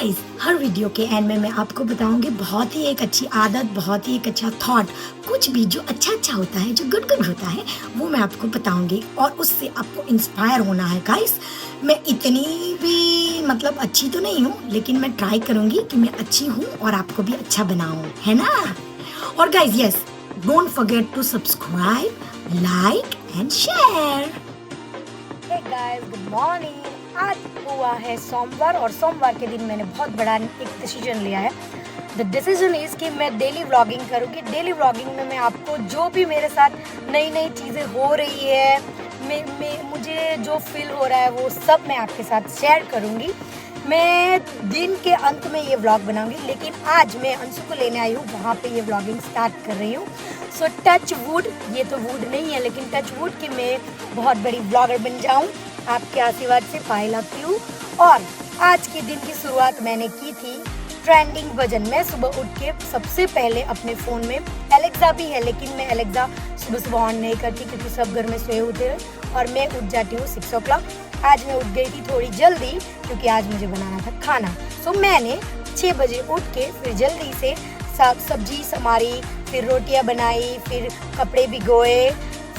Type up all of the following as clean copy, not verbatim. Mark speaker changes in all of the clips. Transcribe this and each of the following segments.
Speaker 1: Guys, हर video के and में मैं आपको बताऊंगी बहुत ही एक अच्छी आदत, बहुत ही एक अच्छा थॉट, कुछ भी जो अच्छा होता है, जो गुड होता है, वो मैं आपको बताऊंगी और उससे आपको इंस्पायर होना है। गाइस, मैं इतनी भी मतलब अच्छी तो नहीं हूँ, लेकिन मैं ट्राई करूंगी कि मैं अच्छी हूँ और आपको भी अच्छा बनाऊं, है ना। और guys, yes, don't forget to subscribe, like and share. Hey guys, good morning. आज हुआ है सोमवार और सोमवार के दिन मैंने बहुत बड़ा एक डिसीजन लिया है। द डिसीजन इज़ कि मैं डेली व्लॉगिंग करूँगी। डेली व्लॉगिंग में मैं आपको जो भी मेरे साथ नई नई चीज़ें हो रही है, मुझे जो फील हो रहा है, वो सब मैं आपके साथ शेयर करूँगी। मैं दिन के अंत में ये व्लॉग बनाऊंगी, लेकिन आज मैं अंशु को लेने आई हूँ, वहाँ पे ये व्लॉगिंग स्टार्ट कर रही हूँ। सो टच वुड, ये तो वुड नहीं है, लेकिन टच वुड कि मैं बहुत बड़ी व्लॉगर बन जाऊँ। आपके आशीर्वाद से पाए लगती हूँ। और आज के दिन की शुरुआत मैंने की थी ट्रेंडिंग भजन। मैं सुबह उठ के सबसे पहले अपने फ़ोन में एलेक्सा भी है, लेकिन मैं एलेक्सा सुबह सुबह ऑन नहीं करती क्योंकि सब घर में सोए होते हैं और मैं उठ जाती हूँ 6 o'clock। आज मैं उठ गई थी थोड़ी जल्दी क्योंकि आज मुझे बनाना था खाना। सो मैंने 6 बजे उठ के फिर जल्दी से सब्जी संवारी, फिर रोटियां बनाई, फिर कपड़े भिगोए,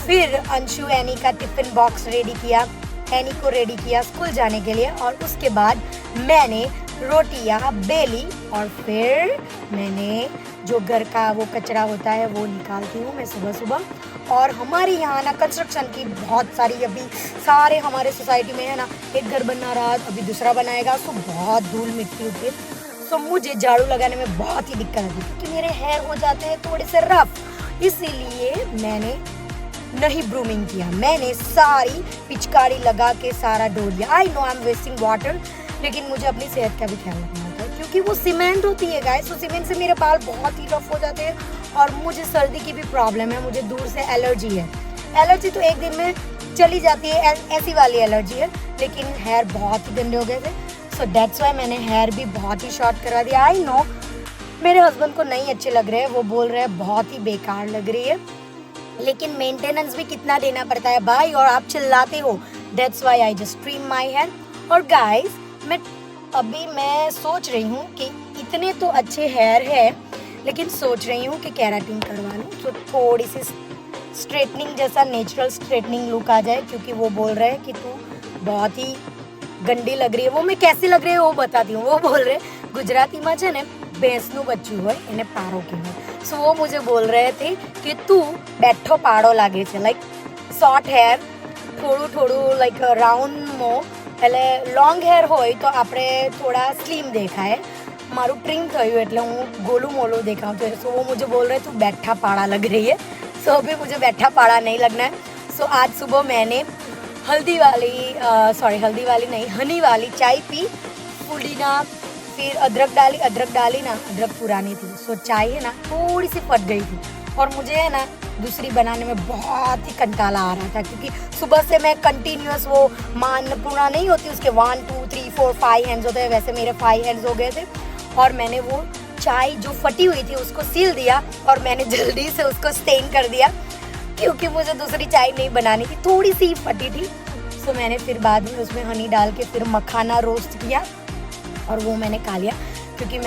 Speaker 1: फिर अंशु एनी का टिफ़िन बॉक्स रेडी किया, एनी को रेडी किया स्कूल जाने के लिए, और उसके बाद मैंने रोटियां बेली और फिर मैंने जो घर का वो कचरा होता है वो निकालती हूँ मैं सुबह सुबह। और हमारे यहाँ ना कंस्ट्रक्शन की बहुत सारी, अभी सारे हमारे सोसाइटी में है ना, एक घर बना रहा, अभी दूसरा बनाएगा, सो बहुत धूल मिट्टी होती है। सो मुझे झाड़ू लगाने में बहुत ही दिक्कत आती है क्योंकि मेरे हेयर हो जाते हैं थोड़े से रफ, इसीलिए मैंने नहीं ब्रूमिंग किया। मैंने सारी पिचकारी लगा के सारा धो दिया। I know I am wasting water, लेकिन मुझे अपनी सेहत का भी ख्याल रखना होता है क्योंकि वो सीमेंट होती है गाइस। तो सीमेंट से मेरे बाल बहुत ही रफ हो जाते हैं और मुझे सर्दी की भी प्रॉब्लम है, मुझे दूर से एलर्जी है। एलर्जी तो एक दिन में चली जाती है, ऐसी वाली एलर्जी है, लेकिन हेयर बहुत ही गंदे हो गए थे। सो दैट्स वाई मैंने हेयर भी बहुत ही शॉर्ट करवा दिया। आई नो मेरे हस्बैंड को नहीं अच्छे लग रहे हैं, वो बोल रहे हैं बहुत ही बेकार लग रही है, लेकिन मेंटेनेंस भी कितना देना पड़ता है भाई, और आप चिल्लाते हो। That's why I just trim my hair. और गाइस, मैं सोच रही हूँ कि इतने तो अच्छे हेयर है, लेकिन सोच रही हूँ कि केराटिन करवा लूँ तो थोड़ी सी स्ट्रेटनिंग जैसा नेचुरल स्ट्रेटनिंग लुक आ जाए, क्योंकि वो बोल रहे हैं कि तू बहुत ही गंदी लग रही है। वो मैं कैसी लग रही है वो बताती हूँ। वो बोल रहे गुजराती में है ने भैंसનું बच्चું હોય એને પારો કહેવાય। सो वो मुझे बोल रहे थे कि तू બેઠો પાડો લાગે છે, લાઈક શોર્ટ હેર, થોડું લાઈક રાઉન્ડમાં, એટલે લોંગ હેર હોય તો આપણે થોડા સ્લિમ દેખાય, મારું ટ્રીમ થયું એટલે હું गोलू मोलू देखाऊँ। तो सो वो मुझे बोल रहे तू बैठा पाड़ा लग रही है। सो अभी मुझे बैठा पाड़ा नहीं लगना है। सो आज सुबह मैंने हल्दी वाली नहीं, हनी वाली चाय पी, पुदीना, फिर अदरक डाली ना, अदरक पुरानी थी, सो चाय है ना थोड़ी सी फट गई थी और मुझे है ना दूसरी बनाने में बहुत ही कंटाला आ रहा था क्योंकि सुबह से मैं कंटिन्यूअस वो पूरा नहीं होती, उसके 1 2 3 4 5 हैंड्स होते हैं, वैसे मेरे 5 हैंड्स हो गए थे और मैंने वो चाय जो फटी हुई थी उसको सील दिया और मैंने जल्दी से उसको स्टेन कर दिया क्योंकि मुझे दूसरी चाय नहीं बनानी थी, थोड़ी सी फटी थी। सो मैंने फिर बाद में उसमें हनी डाल के फिर मखाना रोस्ट किया और वो मैंने खा लिया क्योंकि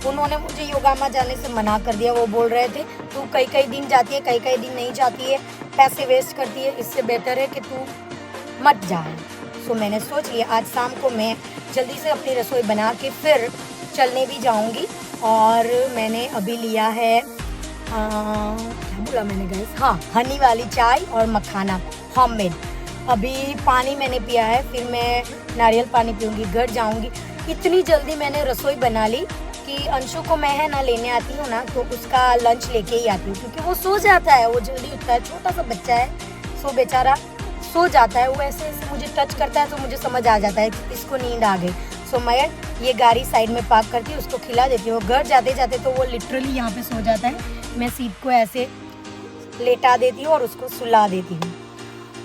Speaker 1: उन्होंने मुझे योगा में जाने से मना कर दिया। वो बोल रहे थे तू कई दिन जाती है, कई दिन नहीं जाती है, पैसे वेस्ट करती है, इससे बेटर है कि तू मत जाए। सो मैंने सोच लिया आज शाम को मैं जल्दी से अपनी रसोई बना के फिर चलने भी जाऊंगी। और मैंने अभी लिया है क्या बोला मैंने गाइस, हाँ, हनी वाली चाय और मखाना होममेड। अभी पानी मैंने पिया है, फिर मैं नारियल पानी पीऊँगी, घर जाऊँगी। इतनी जल्दी मैंने रसोई बना ली कि अंशु को मैं है ना लेने आती हूँ ना तो उसका लंच लेके ही आती हूँ क्योंकि वो सो जाता है, वो जल्दी उठता है, छोटा सा बच्चा है, सो बेचारा सो जाता है। वो ऐसे मुझे टच करता है तो मुझे समझ आ जाता है कि इसको नींद आ गई। सो मैं ये गाड़ी साइड में पार्क करती हूँ, उसको खिला देती हूँ। घर जाते जाते तो वो लिटरली यहाँ पे सो जाता है, मैं सीट को ऐसे लेटा देती हूँ और उसको सुला देती हूँ।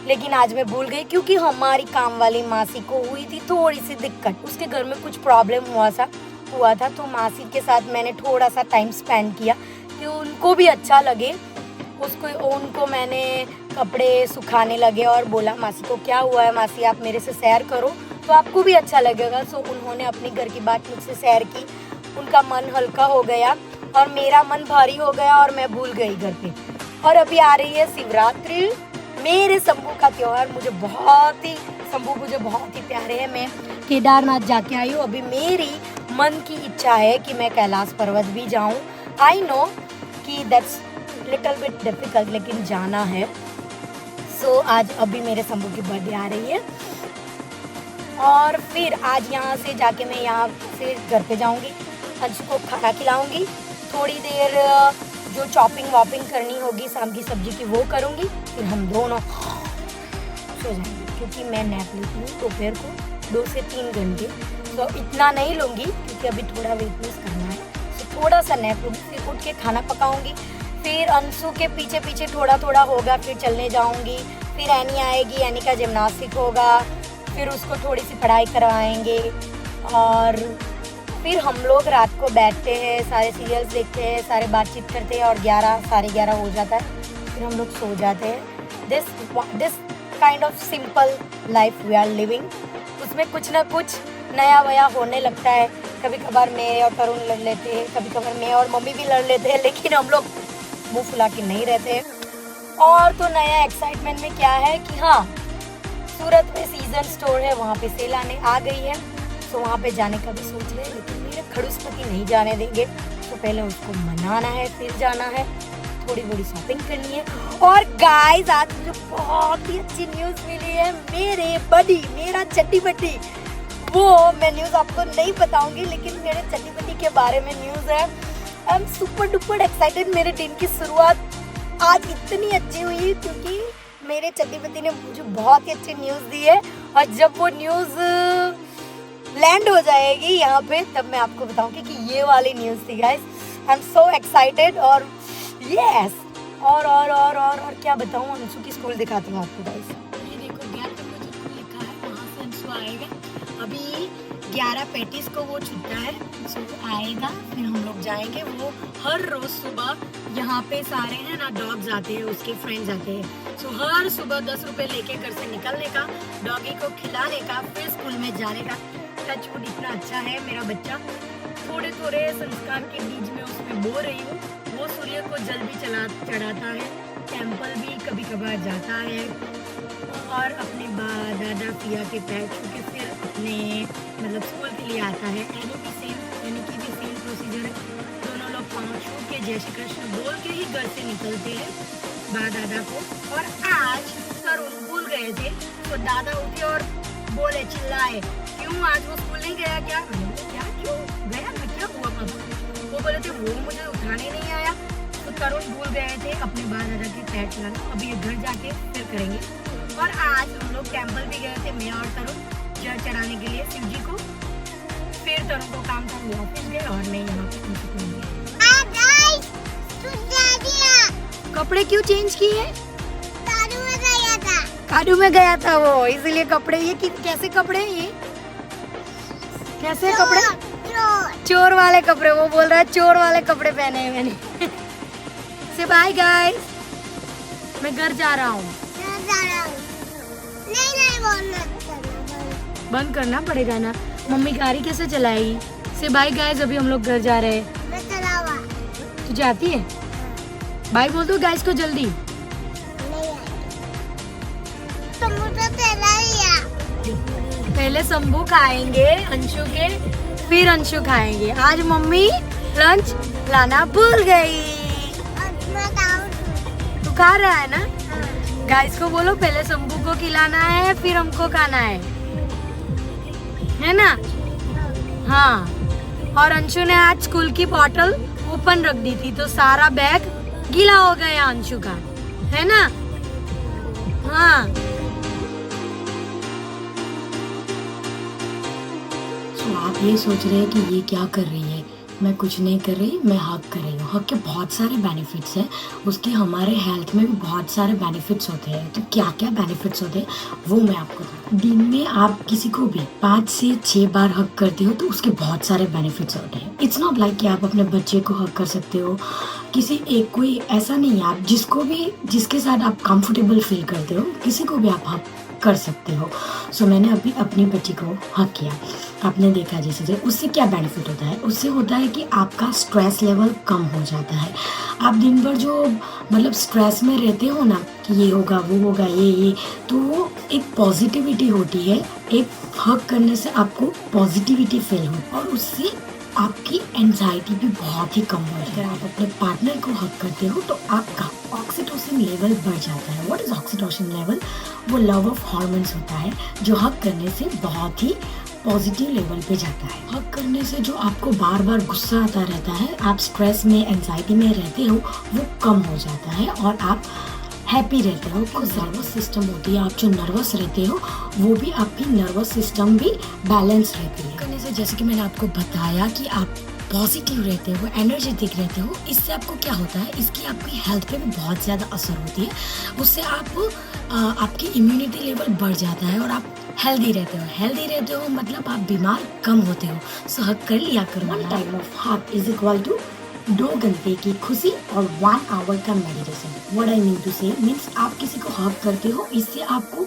Speaker 1: लेकिन आज मैं भूल गई क्योंकि हमारी काम वाली मासी को हुई थी थोड़ी सी दिक्कत, उसके घर में कुछ प्रॉब्लम हुआ था तो मासी के साथ मैंने थोड़ा सा टाइम स्पेंड किया कि उनको भी अच्छा लगे। उनको मैंने कपड़े सुखाने लगे और बोला मासी को क्या हुआ है, मासी आप मेरे से शेयर करो। तो आपको भी अच्छा लगेगा। सो उन्होंने अपनी घर की बात मुझसे शेयर की, उनका मन हल्का हो गया और मेरा मन भारी हो गया और मैं भूल गई घर पे। और अभी आ रही है शिवरात्रि, मेरे शंभू का त्योहार। शंभू मुझे बहुत ही प्यारे हैं। मैं केदारनाथ जाके आई हूँ। अभी मेरी मन की इच्छा है कि मैं कैलाश पर्वत भी जाऊँ। आई नो कि दैट्स लिटिल बिट डिफिकल्ट, लेकिन जाना है। सो आज अभी मेरे शंभू की बर्थडे आ रही है और फिर आज यहाँ से जाके मैं यहाँ से घर पे जाऊँगी, अंशु को खाना खिलाऊँगी, थोड़ी देर जो चॉपिंग वॉपिंग करनी होगी शाम की सब्जी की वो करूँगी, फिर हम दोनों सो जाएंगे। क्योंकि मैं नैप लेती हूँ दोपहर को 2 से 3 घंटे, तो इतना नहीं लूँगी क्योंकि अभी थोड़ा वेट लॉस करना है। तो थोड़ा सा नैप लूँगी, फिर उठ के खाना पकाऊँगी, फिर अंशु के पीछे पीछे थोड़ा थोड़ा होगा, फिर चलने जाऊँगी, फिर एनी आएगी, एनी का जिम्नास्टिक होगा, फिर उसको थोड़ी सी पढ़ाई करवाएंगे और फिर हम लोग रात को बैठते हैं, सारे सीरियल्स देखते हैं, सारे बातचीत करते हैं और 11 साढ़े 11 हो जाता है, फिर हम लोग सो जाते हैं। This kind of simple life we are living. उसमें कुछ ना कुछ नया वया होने लगता है। कभी कभार मैं और तरुण लड़ लेते हैं, कभी कभार मैं और मम्मी भी लड़ लेते हैं, लेकिन हम लोग मुँह फुला के नहीं रहते हैं। और तो नया एक्साइटमेंट में क्या है कि हाँ, सूरत में सीजन स्टोर है, वहाँ पे सेल आने आ गई है, तो वहाँ पे जाने का भी सोच रहे हैं, लेकिन मेरे खड़ूसपति नहीं जाने देंगे। तो पहले उसको मनाना है, फिर जाना है, थोड़ी बड़ी शॉपिंग करनी है। और गाइस आज मुझे बहुत ही अच्छी न्यूज़ मिली है। मेरा चट्टी बड्डी, वो मैं न्यूज़ आपको नहीं बताऊंगी, लेकिन मेरे चट्टी बड्डी के बारे में न्यूज़ है। I am super duper excited. मेरे दिन की शुरुआत आज इतनी अच्छी हुई क्योंकि मेरे चट्टीपति ने मुझे बहुत ही अच्छी न्यूज़ दी है, और जब वो न्यूज़ लैंड हो जाएगी यहाँ पे तब मैं आपको बताऊंगी कि ये वाली न्यूज़ थी guys. I am so excited. और यस, और क्या बताऊँ, अंशु की स्कूल दिखाती हूँ आपको गाइस। ये देखो गेट पे जो लिखा है वहाँ से अंशु आएगा। अभी 11:35 को वो छूटता है, अंशु आएगा, फिर हम लोग जाएंगे। वो हर रोज सुबह यहाँ पे सारे हैं ना डॉग्स आते हैं, उसके फ्रेंड्स आते हैं। सो हर सुबह 10 रुपए लेके घर से निकलने का, डॉगी को खिलाने का, फिर स्कूल में जाने का। टचवुड इतना अच्छा है मेरा बच्चा। थोड़े थोड़े संस्कार के बीच में उसमें बो रही हूँ। वो सूर्य को जल भी चढ़ाता है, टेम्पल भी कभी कभार जाता है, और अपने दादा पिया के पैर छू के फिर अपने मतलब स्कूल के लिए आता है। यानी कि भी सेम प्रोसीजर है। दोनों लोग पाँव छू के जय श्री कृष्ण बोल के ही घर से निकलते हैं दादा को। और आज तरुण भूल गए थे, तो दादा उठे और बोले, चिल्लाए, क्यों आज वो स्कूल नहीं गया क्या? क्या क्यों गया ना, क्या हुआ पापा? वो बोले थे वो मुझे उठाने नहीं आया। तो तरुण भूल गए थे अपने दादा के पैर चलाना। अभी ये घर जाके फिर करेंगे। और आज हम लोग टेम्पल भी गए थे, मैं और तरुण, जल चढ़ाने के लिए शिव जी को। फिर तरुण को काम था, वो ऑफिस गए और मैं यहाँ पे कपड़े क्यों चेंज किए? कादू में गया था वो, इसीलिए कपड़े। ये कैसे कपड़े हैं ये? कैसे कपड़े? चोर वाले कपड़े। वो बोल रहा है चोर वाले कपड़े पहने हैं मैंने। से बाय गाइस, मैं घर जा रहा हूँ। बंद करना पड़ेगा ना, मम्मी गाड़ी कैसे चलाएगी? से बाय गाइस, अभी हम लोग घर जा रहे हैं। तू जाती है? बाय बोल दो गाइस को जल्दी। पहले शंभू खाएंगे अंशु के, फिर अंशु खाएंगे। आज मम्मी लंच लाना भूल गई। तू खा रहा है ना? गाइस को बोलो पहले शंभू को खिलाना है, फिर हमको खाना है ना? हाँ। और अंशु ने आज स्कूल की बॉटल ओपन रख दी थी, तो सारा बैग गीला हो गया अंशु का, है ना? हाँ। तो आप ये सोच रहे हैं कि ये क्या कर रही है? मैं कुछ नहीं कर रही, मैं हग कर रही हूँ। हग के बहुत सारे बेनिफिट्स हैं, उसके हमारे हेल्थ में भी बहुत सारे बेनिफिट्स होते हैं। तो क्या क्या बेनिफिट्स होते हैं वो मैं आपको बताऊँ। दिन में आप किसी को भी 5 से 6 बार हग करते हो तो उसके बहुत सारे बेनिफिट्स होते हैं। इट्स नॉट लाइक कि आप अपने बच्चे को हग कर सकते हो, किसी एक कोई ऐसा नहीं है। आप जिसको भी, जिसके साथ आप कंफर्टेबल फील करते हो, किसी को भी आप हग कर सकते हो। सो मैंने अभी अपनी बच्ची को हक किया, आपने देखा जैसे उससे क्या बेनिफिट होता है, उससे होता है कि आपका स्ट्रेस लेवल कम हो जाता है। आप दिन भर जो मतलब स्ट्रेस में रहते हो ना कि ये होगा वो होगा ये, तो वो एक पॉजिटिविटी होती है, एक हक करने से आपको पॉजिटिविटी फील हो और उससे आपकी एंजाइटी भी बहुत ही कम हो जाती है। अगर आप अपने पार्टनर को हक करते हो तो आपका ऑक्सीटोसिन लेवल बढ़ जाता है। What is oxytocin level? वो लव ऑफ हार्मोन्स होता है जो हक करने से बहुत ही पॉजिटिव लेवल पे जाता है। हक करने से जो आपको बार बार गुस्सा आता रहता है, आप स्ट्रेस में एंजाइटी में रहते हो, वो कम हो जाता है और आप हैप्पी रहते हो। कुछ नर्वस सिस्टम होती है, आप जो नर्वस रहते हो वो भी, आपकी नर्वस सिस्टम भी बैलेंस रहती है। करने से जैसे कि मैंने आपको बताया कि आप पॉजिटिव रहते हो, एनर्जेटिक रहते हो, इससे आपको क्या होता है, इसकी आपकी हेल्थ पे भी बहुत ज़्यादा असर होती है। उससे आपकी इम्यूनिटी लेवल बढ़ जाता है और आप हेल्दी रहते हो। हेल्दी रहते हो मतलब आप बीमार कम होते हो। सो हक कर लिया करो। One time of hug is equal to 2 घंटे की खुशी और 1 आवर का meditation. What I mean to say means आप किसी को हक करते हो, इससे आपको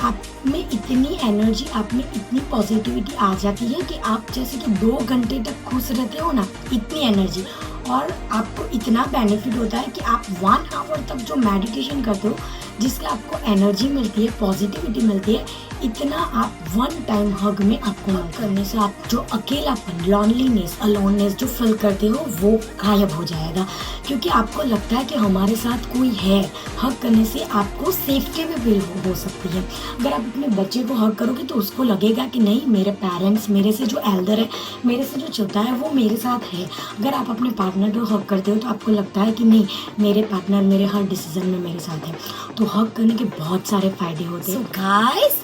Speaker 1: आप में इतनी एनर्जी, आप में इतनी पॉजिटिविटी आ जाती है कि आप जैसे कि 2 घंटे तक खुश रहते हो ना, इतनी एनर्जी, और आपको इतना बेनिफिट होता है कि आप 1 आवर तक जो मेडिटेशन करते हो जिससे आपको एनर्जी मिलती है, पॉजिटिविटी मिलती है, इतना आप 1 टाइम हग में आपको करने से आप जो अकेलापन, लॉनलीनेस, अलोननेस जो फील करते हो वो गायब हो जाएगा, क्योंकि आपको लगता है कि हमारे साथ कोई है। हग करने से आपको सेफ्टी भी फील हो सकती है। अगर आप अपने बच्चे को हग करोगे तो उसको लगेगा कि नहीं, मेरे पेरेंट्स, मेरे से जो एल्डर है, मेरे से जो छोटा है, वो मेरे साथ है। अगर आप अपने पार्टनर को हग करते हो तो आपको लगता है कि नहीं, मेरे पार्टनर मेरे हर डिसीजन में मेरे साथ है। तो हग करने के बहुत सारे फायदे होते हैं। So guys,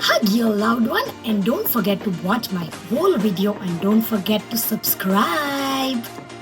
Speaker 1: hug your loved one and don't forget to watch my whole video and don't forget to subscribe.